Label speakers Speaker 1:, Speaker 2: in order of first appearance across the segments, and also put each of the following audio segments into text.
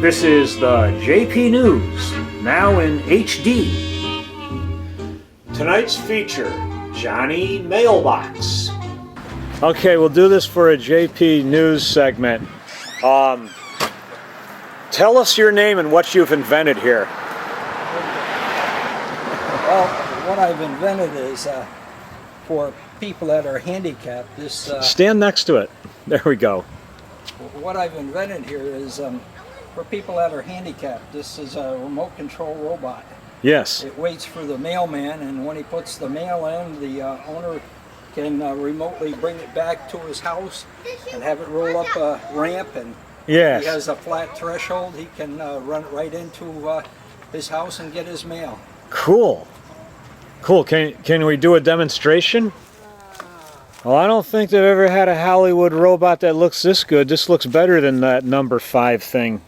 Speaker 1: This is the JP News, now in HD. Tonight's feature, Johnny Mailbox. Okay, we'll do this for a JP News segment. Tell us your name and what you've invented here.
Speaker 2: Well, what I've invented is for people that are handicapped.
Speaker 1: Stand next to it. There we go.
Speaker 2: What I've invented here is for people that are handicapped. This is a remote control robot.
Speaker 1: Yes.
Speaker 2: It waits for the mailman, and when he puts the mail in, the owner can remotely bring it back to his house and have it roll up a ramp. And
Speaker 1: yes.
Speaker 2: He has a flat threshold. He can run it right into his house and get his mail.
Speaker 1: Cool. Cool. Can we do a demonstration? Well, I don't think they've ever had a Hollywood robot that looks this good. This looks better than that number 5 thing.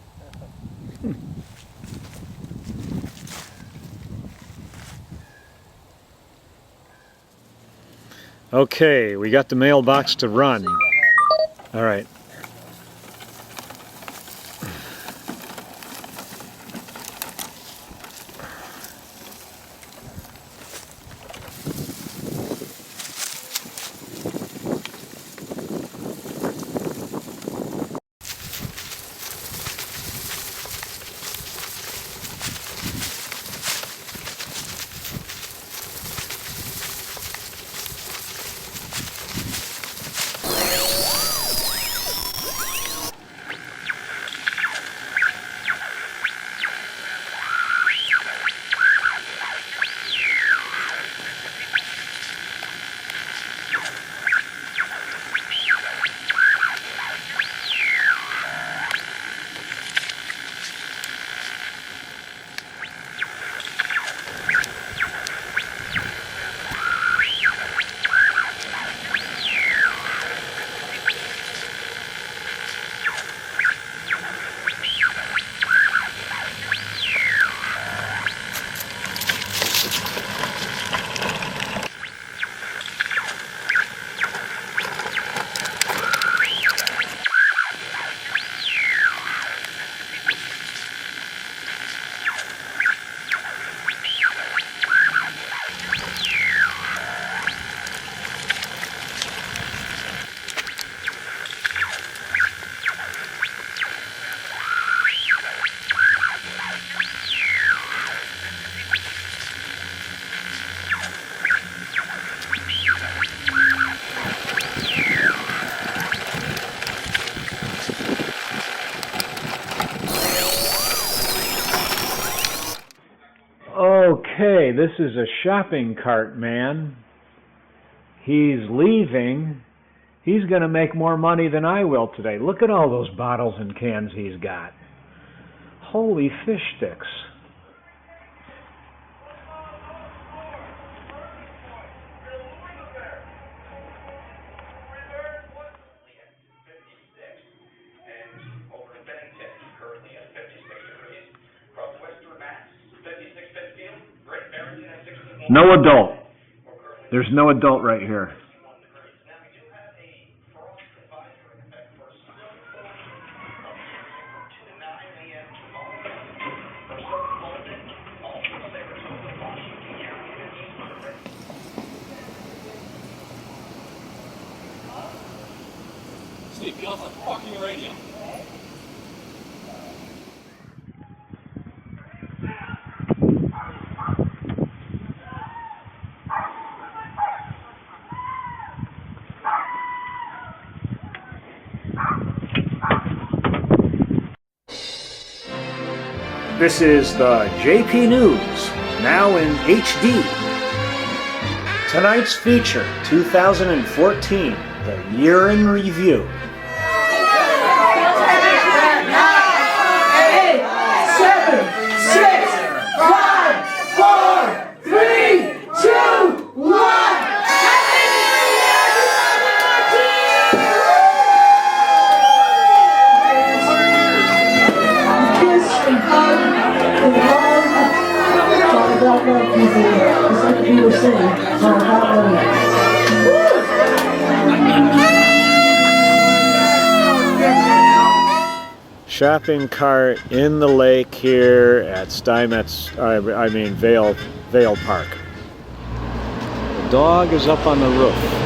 Speaker 1: Okay, we got the mailbox to run. All right. Okay, this is a shopping cart man. He's leaving. He's going to make more money than I will today. Look at all those bottles and cans he's got. Holy fish sticks. No adult. There's no adult right here.
Speaker 3: Steve, get off the fucking radio.
Speaker 1: This is the JP News, now in HD. Tonight's feature, 2014, the year in review.
Speaker 4: 7, 6, 5, 4, 3, 2, 1. Kiss and hug and love. Talk about love, people. It's like you were saying. Talk about love.
Speaker 1: shopping cart in the lake here at Vale Park. The dog is up on the roof.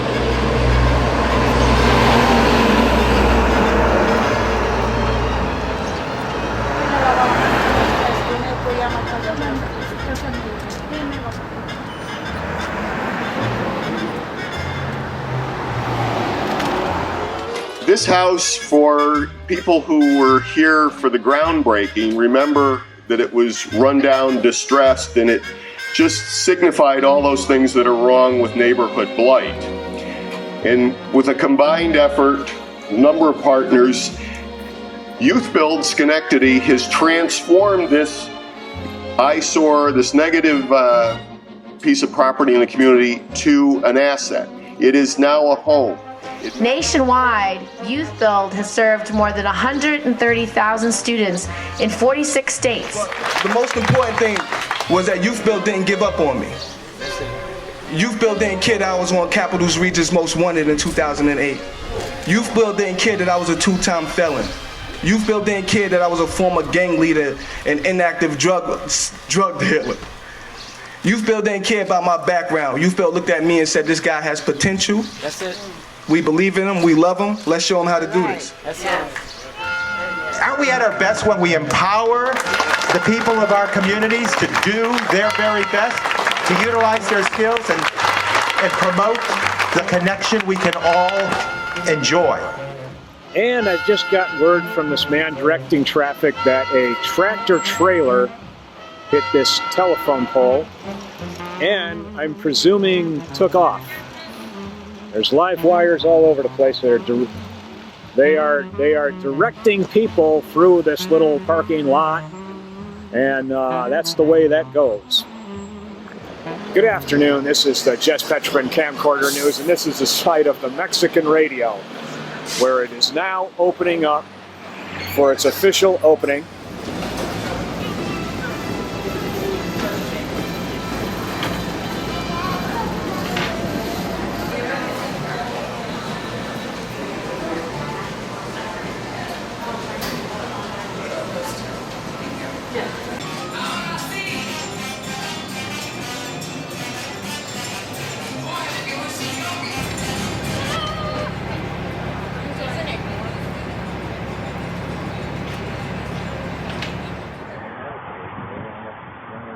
Speaker 5: This house, for people who were here for the groundbreaking, remember that it was run down, distressed, and it just signified all those things that are wrong with neighborhood blight. And with a combined effort, a number of partners, Youth Build Schenectady has transformed this eyesore, this negative piece of property in the community, to an asset. It is now a home.
Speaker 6: Nationwide, Youth Build has served more than 130,000 students in 46 states.
Speaker 7: The most important thing was that Youth Build didn't give up on me. Youth Build didn't care that I was on Capital's Region's Most Wanted in 2008. Youth Build didn't care that I was a 2-time felon. Youth Build didn't care that I was a former gang leader and inactive drug dealer. Youth Build didn't care about my background. Youth Build looked at me and said, this guy has potential.
Speaker 2: That's it.
Speaker 7: We believe in him, we love him, let's show him how to do this.
Speaker 2: That's it.
Speaker 8: Aren't we at our best when we empower the people of our communities to do their very best, to utilize their skills and promote the connection we can all enjoy?
Speaker 1: And I just got word from this man directing traffic that a tractor trailer hit this telephone pole and I'm presuming took off. There's live wires all over the place. They are directing people through this little parking lot, and that's the way that goes. Good afternoon. This is the Jess Petrovan Camcorder News, and this is the site of the Mexican Radio, where it is now opening up for its official opening.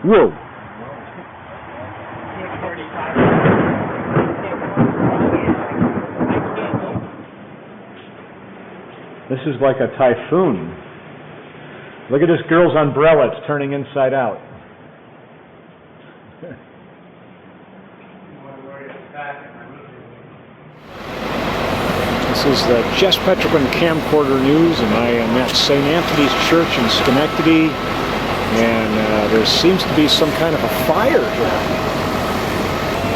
Speaker 1: Whoa. This is like a typhoon. Look at this girl's umbrella, it's turning inside out. This is the Jess Petrovan Camcorder News, and I am at St. Anthony's Church in Schenectady. And there seems to be some kind of a fire here.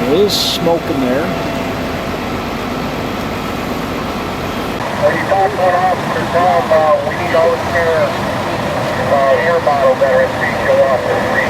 Speaker 1: There is smoke in there.
Speaker 9: 35-foot officer Tom, we need all the care air bottle that are being show off the street.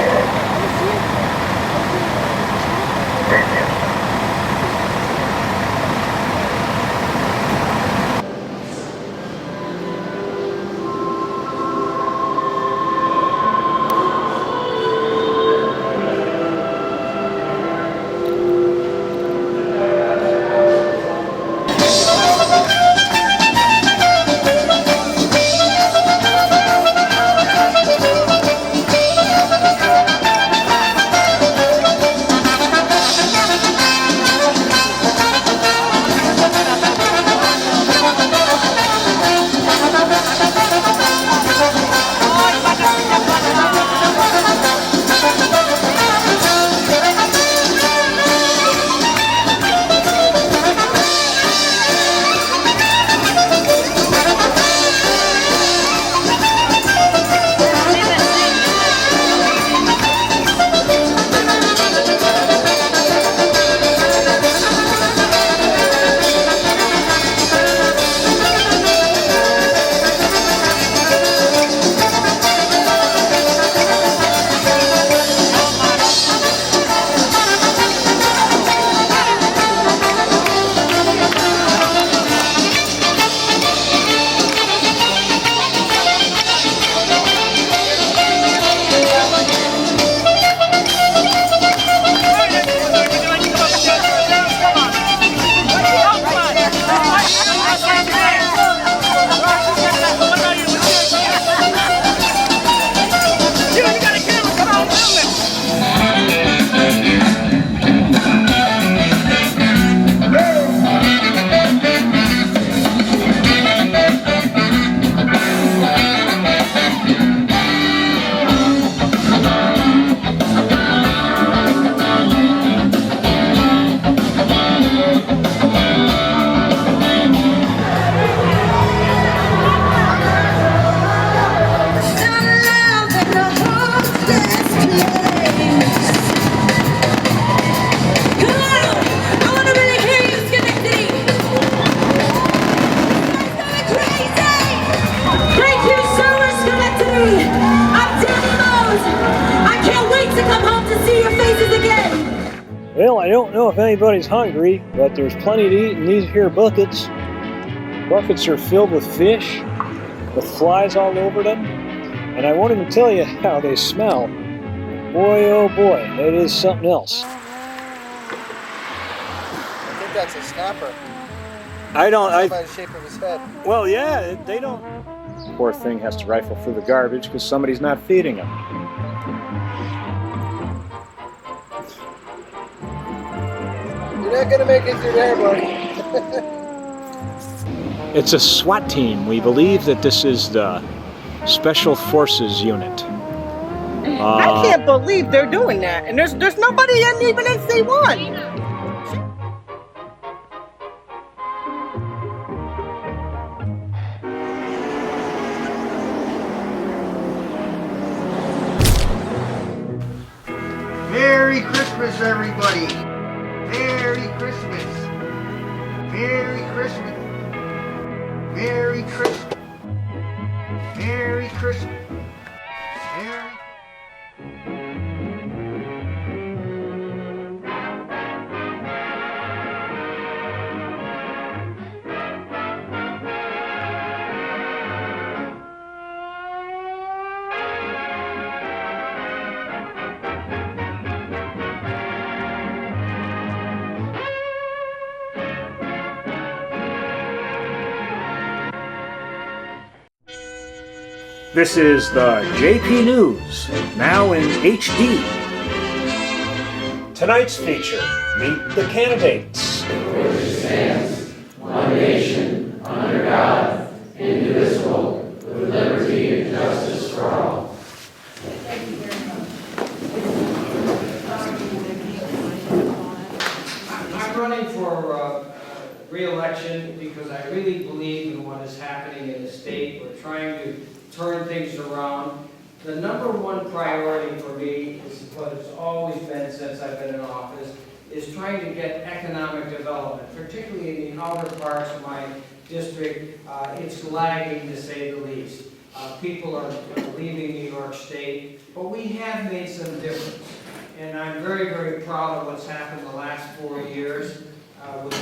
Speaker 10: I don't know if anybody's hungry, but there's plenty to eat in these here buckets. Buckets are filled with fish, with flies all over them, and I won't even tell you how they smell. Boy, oh boy, it is something else.
Speaker 7: I think that's a snapper.
Speaker 10: I don't,
Speaker 7: By the shape of his head.
Speaker 10: well, yeah, they don't. Poor thing has to rifle through the garbage because somebody's not feeding him.
Speaker 7: You're not gonna make it through there, buddy.
Speaker 1: It's a SWAT team. We believe that this is the Special Forces Unit.
Speaker 11: I can't believe they're doing that, and there's nobody even in C1.
Speaker 9: Merry Christmas, everybody. Merry Christmas. Merry Christmas. Merry Christmas. Merry Christmas. Merry
Speaker 1: This is the JP News, now in HD. Tonight's feature, meet the candidates.
Speaker 3: One nation, under God, indivisible, with liberty and justice for all.
Speaker 12: I'm running for re-election because I really believe in what is happening in the state. We're trying to turn things around. The number one priority for me is what it's always been since I've been in office, is trying to get economic development, particularly in the outer parts of my district. It's lagging, to say the least. People are leaving New York State, but we have made some difference. And I'm very, very proud of what's happened the last 4 years with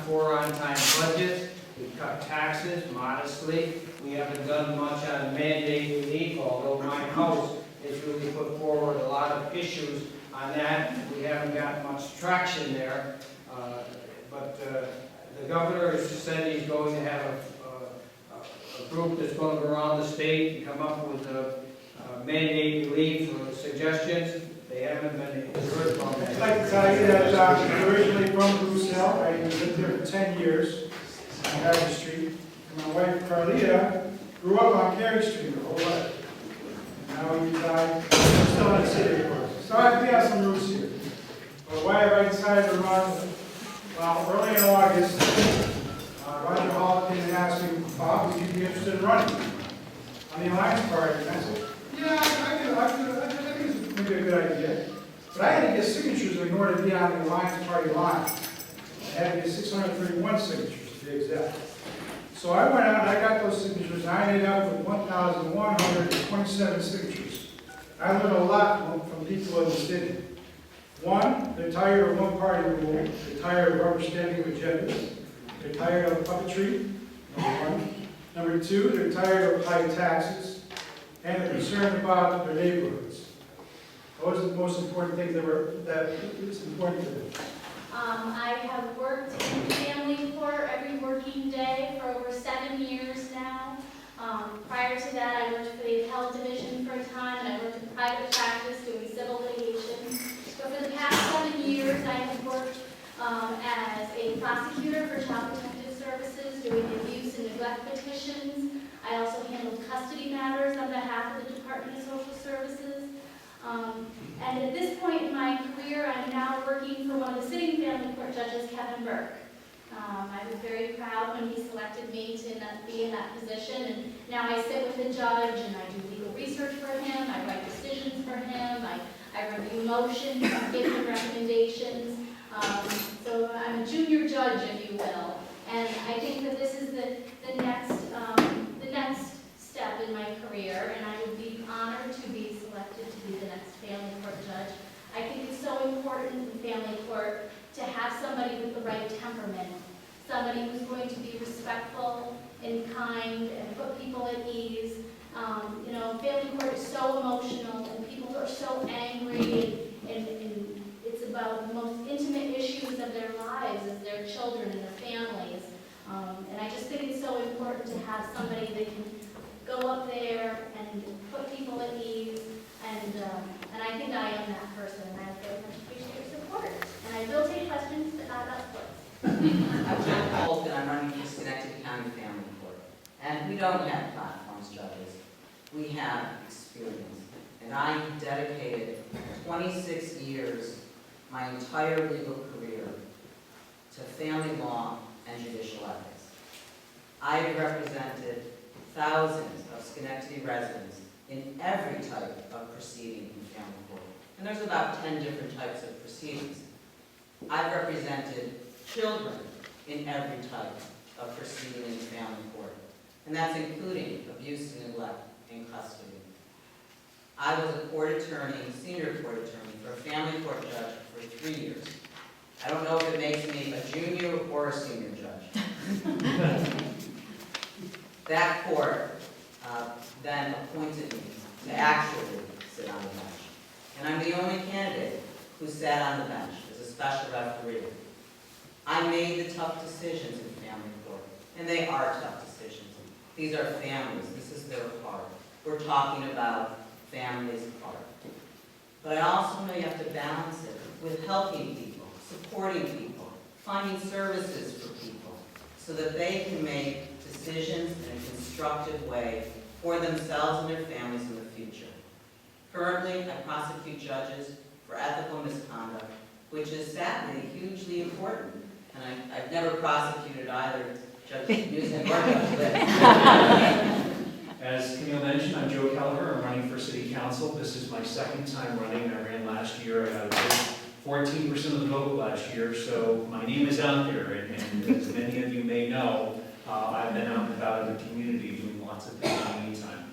Speaker 12: 4 on-time budgets. We've cut taxes modestly. We haven't done much on mandate relief, although my house has really put forward a lot of issues on that. We haven't got much traction there. But the governor has said he's going to have a group that's going to go around the state and come up with mandate relief suggestions. They haven't been heard from that.
Speaker 13: I'd like to tell you that I'm originally from Bruce Hill. I lived there for 10 years on Harvard Street. And my wife, Carlita, grew up on Cary Street her whole life. And now we reside, still in the city, of course. So I think I have some roots here. But why I decided to run, well, early in August, Roger Hall came and asked me, Bob, would you be interested in running on the Alliance Party? And I said, yeah, I think it's maybe a good idea. But I had to get signatures in order to be on the Alliance Party line. I had to get 631 signatures to be exact. So I went out and I got those signatures, and I ended up with 1,127 signatures. I learned a lot from people in the city. One, they're tired of one-party rule. They're tired of rubber-stamping agendas. They're tired of puppetry, number one. Number two, they're tired of high taxes. And they're concerned about their neighborhoods. Those are the most important things that is important to them.
Speaker 14: I have worked in family court every working day for over 7 years now. Prior to that, I worked for the appellate division for a time, and I worked in private practice doing civil litigation. But for the past 7 years, I have worked as a prosecutor for Child Protective Services, doing abuse and neglect petitions. I also handled custody matters on behalf of the Department of Social Services. And at this point in my career, I'm now working for one of the sitting family court judges, Kevin Burke. I was very proud when he selected me to be in that position, and now I sit with the judge and I do legal research for him, I write decisions for him, I review motions, I give him recommendations. So I'm a junior judge, if you will, and I think that this is the next step in my career, and I would be honored to be selected to be the next family court judge. I think it's so important important in family court to have somebody with the right temperament, somebody who's going to be respectful and kind and put people at ease. You know, family court is so emotional and people are so angry and it's about the most intimate issues of their lives as their children and their families. And I just think it's so important to have somebody that can go up there and put people at ease. And I think I am that person, and I very much appreciate your support. And I will take questions, but not about sports.
Speaker 15: I'm Jen Colton, I'm running for Schenectady County Family Court. And we don't have platforms, judges. We have experience. And I dedicated 26 years, my entire legal career, to family law and judicial ethics. I have represented thousands of Schenectady residents in every type of proceeding in family court. And there's about 10 different types of proceedings. I've represented children in every type of proceeding in family court. And that's including abuse and neglect in custody. I was a court attorney, senior court attorney, for a family court judge for 3 years. I don't know if it makes me a junior or a senior judge. That court then appointed me to actually sit on the bench. And I'm the only candidate who sat on the bench as a special referee. I made the tough decisions in family court, and they are tough decisions. These are families. This is their heart. We're talking about families' heart. But I also know you have to balance it with helping people, supporting people, finding services for people, so that they can make decisions in a constructive way for themselves and their families in the future. Currently, I prosecute judges for ethical misconduct, which is sadly hugely important. And I've never prosecuted either Judge Newsom or Judge Litt.
Speaker 16: As Camille mentioned, I'm Joe Kelleher. I'm running for City Council. This is my second time running. I ran last year. I got 14% of the vote last year, so my name is out there. And as many of you may know, I've been out and about in the community doing lots of things in the meantime.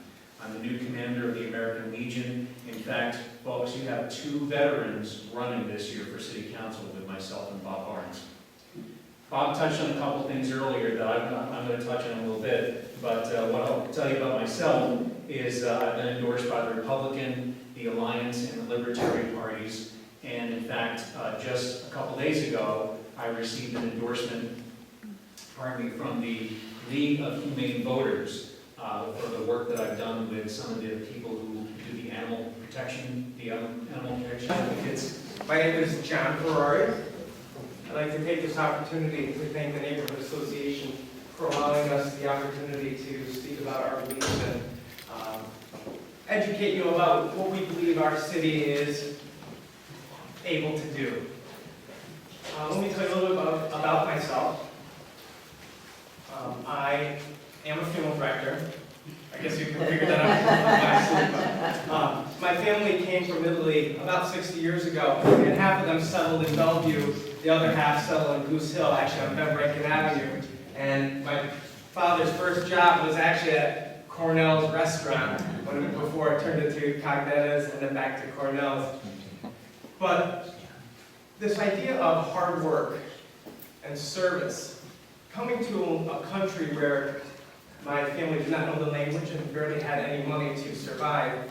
Speaker 16: I'm the new commander of the American Legion. In fact, folks, you have 2 veterans running this year for City Council with myself and Bob Barnes. Bob touched on a couple things earlier that I'm going to touch on a little bit, but what I'll tell you about myself is I've been endorsed by the Republican, the Alliance, and the Libertarian parties, and in fact, just a couple days ago, I received an endorsement, from the League of Humane Voters for the work that I've done with some of the people who do the animal protection, advocates.
Speaker 17: My name is John Ferrari. I'd like to take this opportunity to thank the Neighborhood Association for allowing us the opportunity to speak about our beliefs and educate you about what we believe our city is able to do. Let me tell you a little bit about myself. I am a funeral director. I guess you can figure that out. My family came from Italy about 60 years ago, and half of them settled in Bellevue, the other half settled in Goose Hill, actually on Benbreakin Avenue. And my father's first job was actually at Cornell's restaurant, before it turned into Cognetta's and then back to Cornell's. But this idea of hard work and service, coming to a country where my family did not know the language and barely had any money to survive,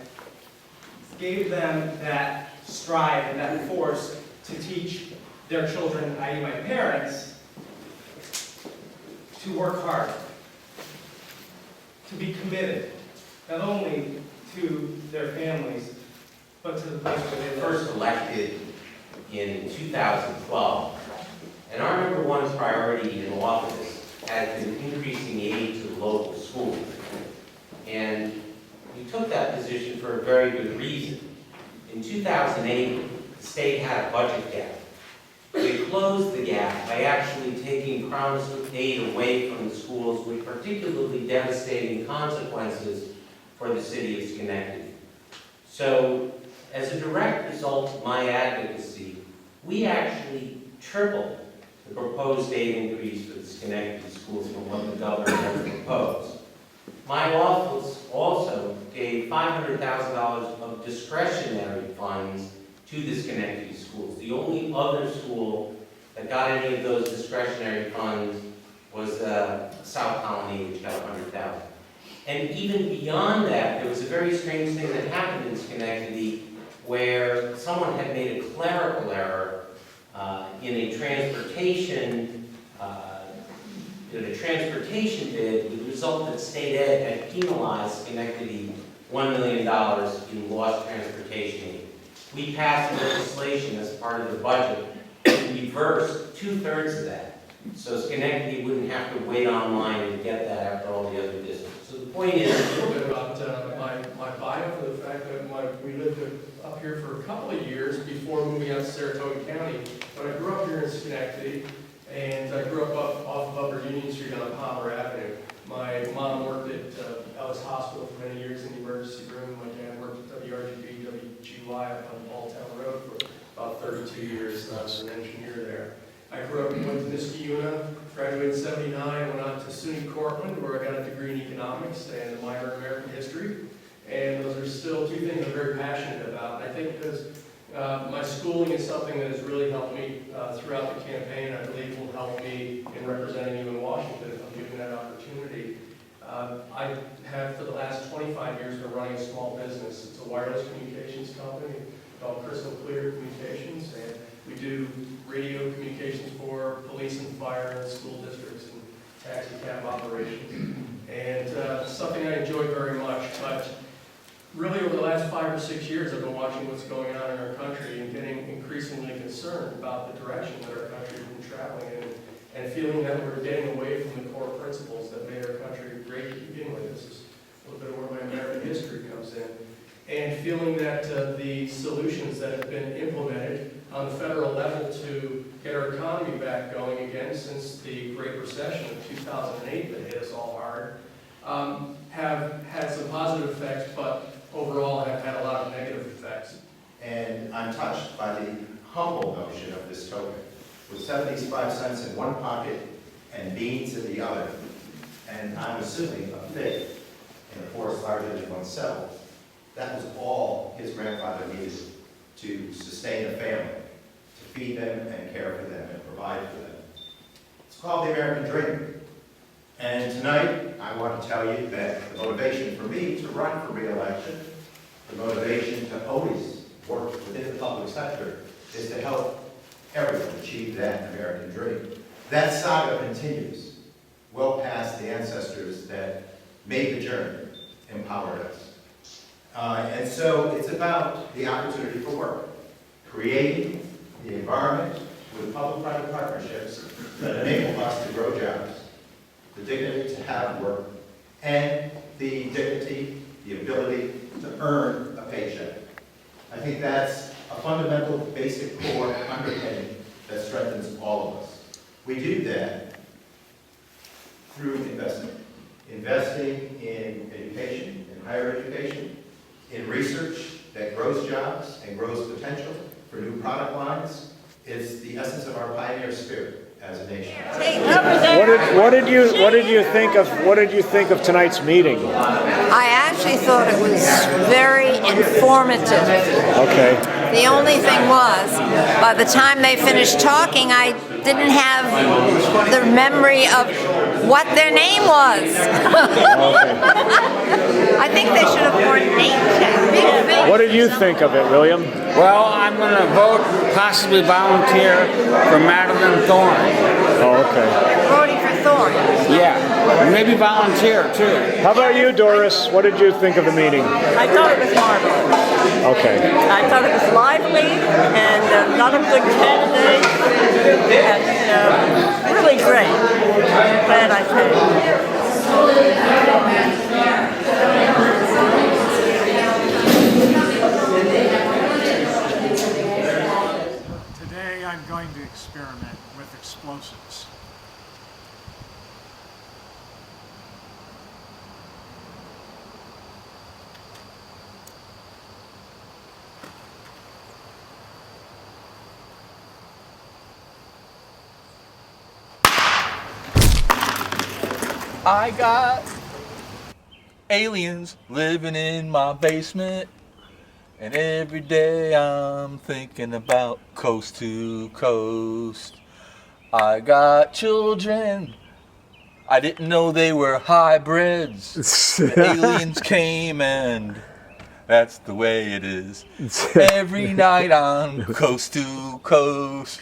Speaker 17: gave them that stride and that force to teach their children, i.e. my parents, to work hard, to be committed, not only to their families, but to the place where they live.
Speaker 18: First elected in 2012, and our number one priority in office has been increasing aid to the local schools. And we took that position for a very good reason. In 2008, the state had a budget gap. We closed the gap by actually taking Crown's aid away from the schools with particularly devastating consequences for the city of Schenectady. So, as a direct result of my advocacy, we actually tripled the proposed aid increase for the Schenectady schools from what the governor has proposed. My office also gave $500,000 of discretionary funds to the Schenectady schools. schools. The only other school that got any of those discretionary funds was South Colony, which got $100,000. And even beyond that, there was a very strange thing that happened in Schenectady where someone had made a clerical error in a transportation bid, with the result that state ed had penalized Schenectady $1 million in lost transportation aid. We passed legislation as part of the budget to reverse 2/3 of that, so Schenectady wouldn't have to wait online to get that after all the other districts. So the point is,
Speaker 19: a little bit about my bio, for the fact that we lived up here for a couple of years before moving out to Saratoga County. But I grew up here in Schenectady, and I grew up off of Upper Union Street on Palmer Avenue. My mom worked at Ellis Hospital for many years in the emergency room. My dad worked at WRGB, WGY up on Balltown Road for about 32 years, and I was an engineer there. I grew up in Niskayuna, graduated in '79, went on to SUNY Cortland, where I got a degree in economics and a minor in American history. And those are still two things I'm very passionate about. And I think because my schooling is something that has really helped me throughout the campaign. I believe will help me in representing you in Washington if I'm given that opportunity. I have, for the last 25 years, been running a small business. It's a wireless communications company called Crystal Clear Communications, and we do radio communications for police and fire and school districts and taxi cab operations. And something I enjoy very much, but really over the last 5 or 6 years, I've been watching what's going on in our country and getting increasingly concerned about the direction that our country has been traveling in, and feeling that we're getting away from the core principles that made our country great to begin with. This is a little bit of where my American history comes in. And feeling that the solutions that have been implemented on the federal level to get our economy back going again since the Great Recession of 2008 that hit us all hard, have had some positive effects, but overall have had a lot of negative effects.
Speaker 8: And I'm touched by the humble notion of this token, with 75 cents in one pocket and beans in the other. And I'm assuming a faith in a force larger than oneself. That was all his grandfather needed to sustain a family, to feed them and care for them and provide for them. It's called the American Dream. And tonight, I want to tell you that the motivation for me to run for re-election, the motivation to always work within the public sector, is to help everyone achieve that American dream. That saga continues well past the ancestors that made the journey, empowered us. And so it's about the opportunity for work, creating the environment with public-private partnerships that enable us to grow jobs, the dignity to have work, and the dignity, the ability to earn a paycheck. I think that's a fundamental, basic core underpinning that strengthens all of us. We do that through investment. Investing in education, in higher education, in research that grows jobs and grows potential for new product lines is the essence of our pioneer spirit as a nation.
Speaker 1: What did you think of tonight's meeting?
Speaker 20: I actually thought it was very informative.
Speaker 1: Okay.
Speaker 20: The only thing was, by the time they finished talking, I didn't have the memory of what their name was. I think they should have worn name tags.
Speaker 1: What did you think of it, William?
Speaker 21: Well, I'm going to vote, possibly volunteer for Madeline Thorne.
Speaker 1: Oh, okay.
Speaker 20: You're voting for Thorne?
Speaker 21: Yeah, maybe volunteer too.
Speaker 1: How about you, Doris? What did you think of the meeting?
Speaker 11: I thought it was marvelous.
Speaker 1: Okay.
Speaker 11: I thought it was lively and a lot of good candidates and really great. I'm glad I came.
Speaker 22: Today I'm going to experiment with explosives.
Speaker 23: I got aliens living in my basement,
Speaker 4: And every day I'm thinking about coast to coast. I got children. I didn't know they were hybrids. Aliens came and that's the way it is. Every night on coast to coast.